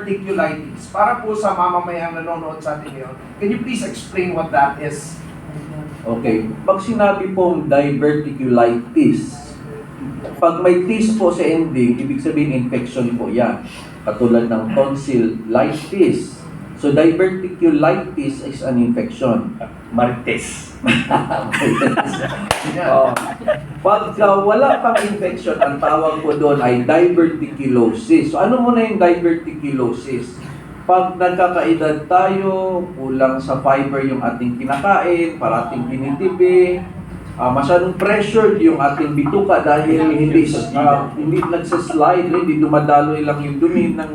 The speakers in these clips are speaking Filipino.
diverticulitis. Para po sa mamamayang nanonood sa atin ngayon, can you please explain what that is? Okay, pag sinabi pong diverticulitis, pag may tis po sa ending, ibig sabihin infection po yan. Katulad ng tonsillitis. So diverticulitis is an infection. Marites. Oh. Pagka wala pang infection, ang tawag po doon ay diverticulosis. So ano muna yung diverticulosis? Pag nagkakaedad tayo, kulang sa fiber yung ating kinakain, parating tinitibi, masyadong pressured yung ating bituka dahil hindi nagsaslide, hindi dumadaloy lang yung dumi ng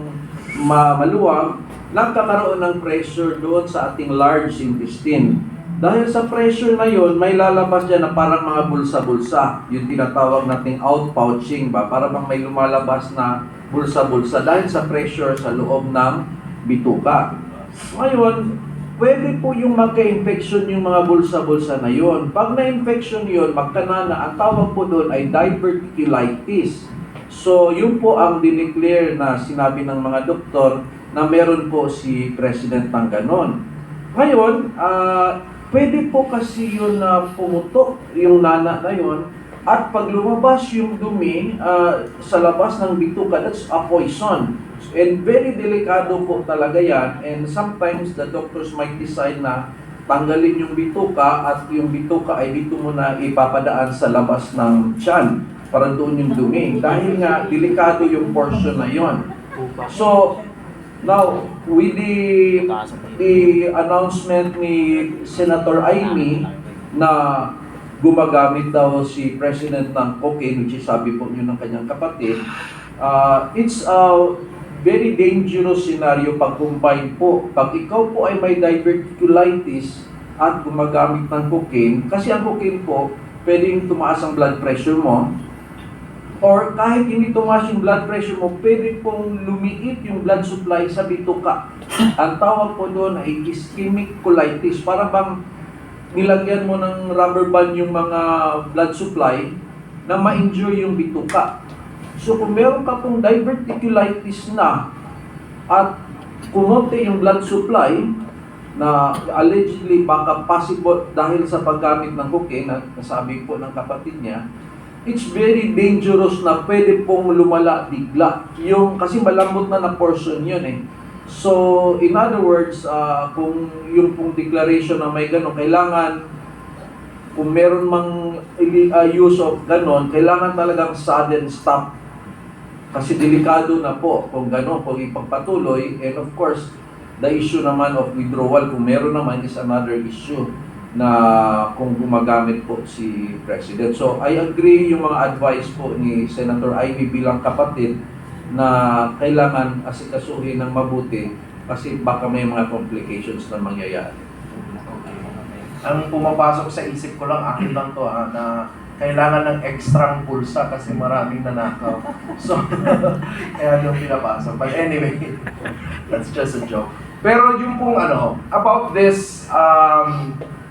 maluwag, nagkakaroon ng pressure doon sa ating large intestine. Dahil sa pressure na yon, may lalabas dyan na parang mga bulsa-bulsa. Yung tinatawag nating outpouching ba? Para bang may lumalabas na bulsa-bulsa dahil sa pressure sa loob ng bituka. Ngayon, pwede po yung magka-infection yung mga bulsa-bulsa na yon. Pag na-infection yon, magkanana, ang tawag po doon ay diverticulitis. So, yun po ang dineclare na sinabi ng mga doktor na meron po si President ng ganon. Ngayon, pwede po kasi yun na pumutok yung nana na yun at pag lumabas yung dumi sa labas ng bituka, that's a poison. And very delikado po talaga yan. And sometimes the doctors might decide na tanggalin yung bituka at yung bituka ay dito muna ipapadaan sa labas ng tiyan para doon yung dumi. Dahil nga, delikado yung portion na yon. So, now, with the announcement ni Senator Amy na gumagamit daw si President ng cocaine, which is sabi po yun ng kanyang kapatid, it's a very dangerous scenario pag combine po. Pag ikaw po ay may diverticulitis at gumagamit ng cocaine, kasi ang cocaine po, pwedeng tumaas ang blood pressure mo, or kahit hindi tumaas yung blood pressure mo, pwede pong lumiit yung blood supply sa bituka. Ang tawag po doon ay ischemic colitis. Para bang nilagyan mo ng rubber band yung mga blood supply na ma-injure yung bituka. So kung meron ka pong diverticulitis na at kumonte yung blood supply na allegedly baka possible dahil sa paggamit ng cocaine, nasabi po ng kapatid niya, it's very dangerous na pwede pong lumala bigla. Kasi malambot na portion yun eh. So, in other words, kung yung pong declaration na may gano'n, kailangan, kung meron mang use of gano'n, kailangan talagang sudden stop. Kasi delikado na po kung gano'n, kung ipagpatuloy. And of course, the issue naman of withdrawal, kung meron naman, is another issue na kung gumagamit po si President. So, I agree yung mga advice po ni Senator Amy bilang kapatid na kailangan asikasuhin ng mabuti kasi baka may mga complications na mangyayari. Ang pumapasok sa isip ko lang, akin lang to na kailangan ng extrang pulsa kasi maraming nanakaw. So, kaya yung pinapasok. But anyway, that's just a joke. Pero yung pong about this,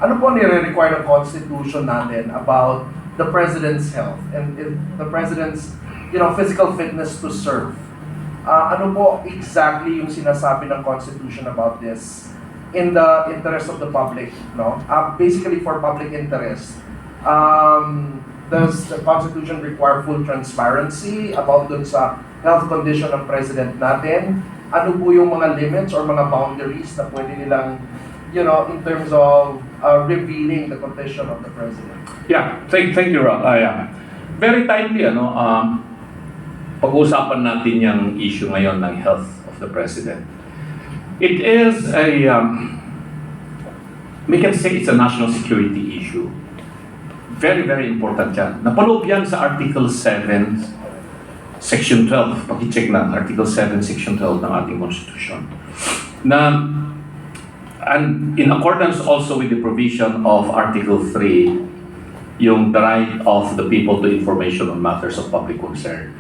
ano po nire-require ng Constitution natin about the President's health and the President's physical fitness to serve? Ano po exactly yung sinasabi ng Constitution about this in the interest of the public, no? Basically for public interest. Does the Constitution require full transparency about dun sa health condition ng President natin? Ano po yung mga limits or mga boundaries na pwede nilang, in terms of revealing the condition of the President? Yeah, thank you, Rob. Very timely, pag-uusapan natin yung issue ngayon ng health of the President. It is we can say it's a national security issue. Very, very important yan. Napaloob yan sa Article 7, Section 12. Pag-check na, Article 7, Section 12 ng ating Constitution. And in accordance also with the provision of Article 3, yung the right of the people to information on matters of public concern.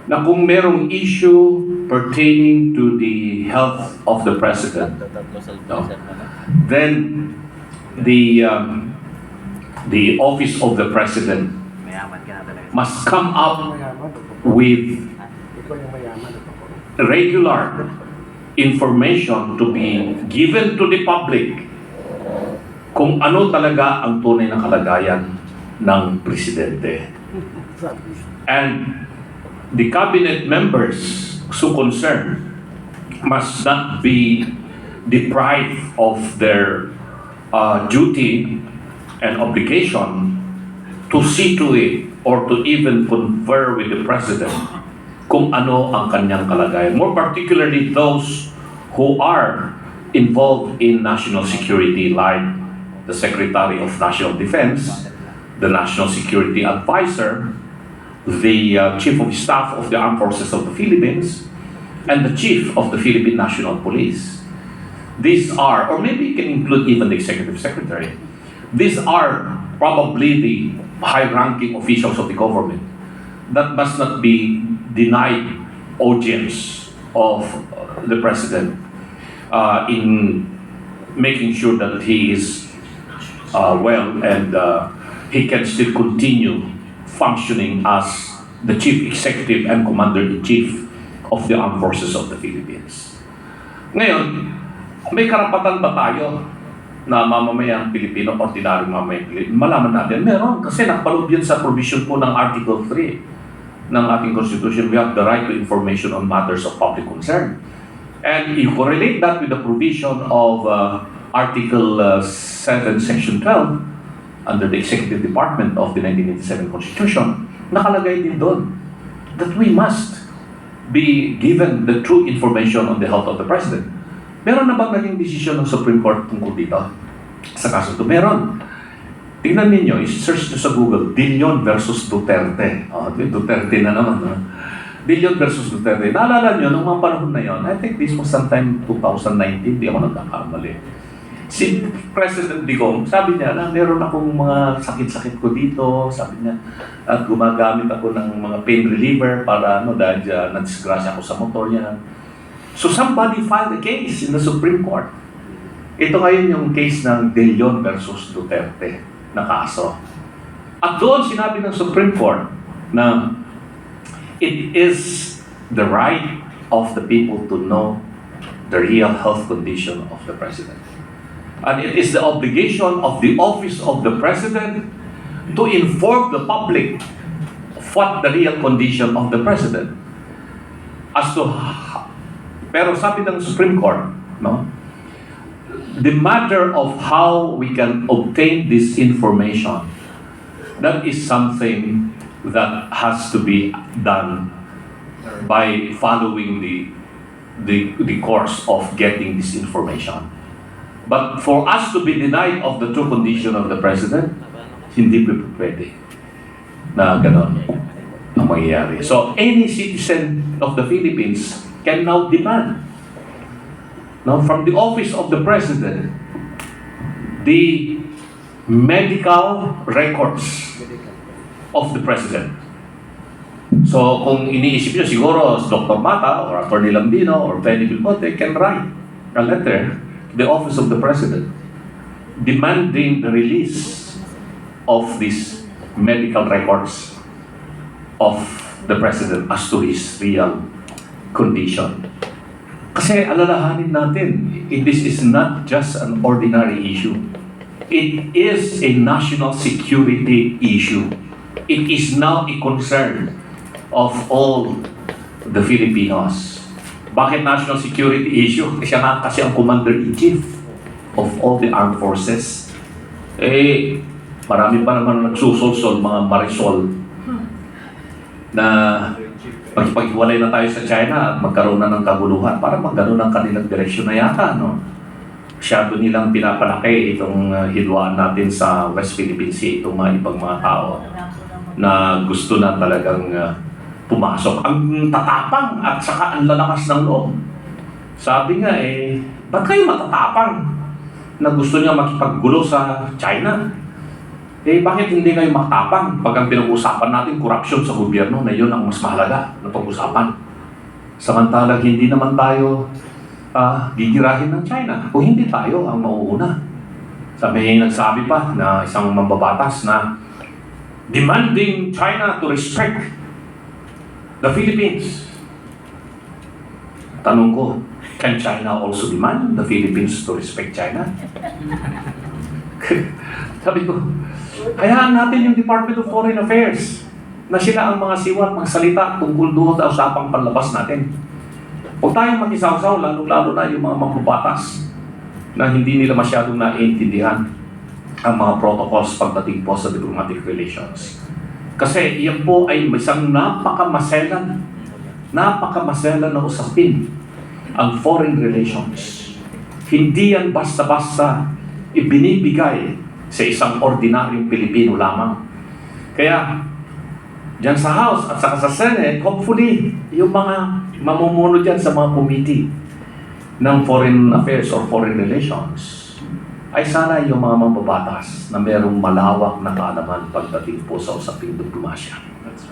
Na kung merong issue pertaining to the health of the President, then the office of the President must come up with regular information to be given to the public kung ano talaga ang tunay na kalagayan ng presidente. And the cabinet members so concerned must not be deprived of their duty and obligation to see to it or to even confer with the president kung ano ang kanyang kalagayan. More particularly those who are involved in national security like the Secretary of National Defense, the National Security Advisor, the Chief of Staff of the Armed Forces of the Philippines, and the Chief of the Philippine National Police. These are, or maybe you can include even the Executive Secretary, these are probably the high-ranking officials of the government that must not be denied audience of the President in making sure that he is well and he can still continue functioning as the Chief Executive and Commander-in-Chief of the Armed Forces of the Philippines. Ngayon, may karapatan ba tayo na mamamayang Pilipino, ordinaryong mamamayang Pilipino? Malaman natin, meron. Kasi nakapaloob yan sa provision po ng Article 3 ng ating Constitution. We have the right to information on matters of public concern. And you correlate that with the provision of Article 7, Section 12 under the Executive Department of the 1987 Constitution, nakalagay din doon that we must be given the true information on the health of the President. Meron na bang naging desisyon ng Supreme Court tungkol dito? Sa kaso ito, meron. Tingnan ninyo, i-search nyo sa Google, Dillon versus Duterte. Duterte na naman. Dillon versus Duterte. Naalala nyo, nung mga panahon na yon, I think this was sometime 2019, di ako nagkakamali. Si President Digong, sabi niya na meron akong mga sakit-sakit ko dito, sabi niya, at gumagamit ako ng mga pain reliever para dahil nadisgrasya ako sa motor niya. So somebody filed a case in the Supreme Court. Ito ngayon yung case ng Dillon versus Duterte na kaso. At doon sinabi ng Supreme Court na it is the right of the people to know the real health condition of the President. And it is the obligation of the office of the President to inform the public of what the real condition of the President. Pero sabi ng Supreme Court, the matter of how we can obtain this information, that is something that has to be done by following the course of getting this information. But for us to be denied of the true condition of the President, hindi pwede na gano'n ang mangyayari. So any citizen of the Philippines can now demand from the office of the President the medical records of the President. So kung iniisip nyo siguro Dr. Mata or Atty. Lambino or Penny Vilmote can write a letter to the office of the President demanding the release of these medical records of the President as to his real condition. Kasi alalahanin natin, this is not just an ordinary issue. It is a national security issue. It is now a concern of all the Filipinos. Bakit national security issue? Siya nga kasi ang Commander-in-Chief of all the armed forces. Marami pa naman nagsusulsol, mga Marisol, na paghiwalay na tayo sa China at magkaroon na ng kaguluhan. Parang magkaroon ng kanilang direksyon na yata, no? Masyado nilang pinapalaki itong hidwaan natin sa West Philippine Sea, itong mga ibang mga tao na gusto na talagang pumasok. Ang tatapang at saka ang lalakas ng loob. Sabi nga ba't kayo matatapang na gusto niya makipaggulo sa China? Bakit hindi kayo matapang pag ang pinag-usapan natin corruption sa gobyerno na yun ang mas mahalaga na pag-usapan? Samantalang hindi naman tayo gigirahin ng China o hindi tayo ang mauuna. Nagsabi pa na isang mambabatas na demanding China to respect the Philippines. Tanong ko, can China also demand the Philippines to respect China? Sabi ko, hayaan natin yung Department of Foreign Affairs na sila ang mga siwat magsalita tungkol doon sa usapang panlabas natin. Huwag tayong mag-isawsaw, lalo-lalo na yung mga mambabatas na hindi nila masyadong naiintindihan ang mga protocols pagdating po sa diplomatic relations. Kasi iyan po ay isang napakamaselan na usapin ang foreign relations. Hindi yan basta-basta ibinibigay sa isang ordinaryong Pilipino lamang. Kaya, dyan sa House at saka sa Senate, hopefully, yung mga mamumuno dyan sa mga committee ng foreign affairs or foreign relations, ay sana yung mga mambabatas na merong malawak na kaalaman pagdating po sa usaping diplomasya. That's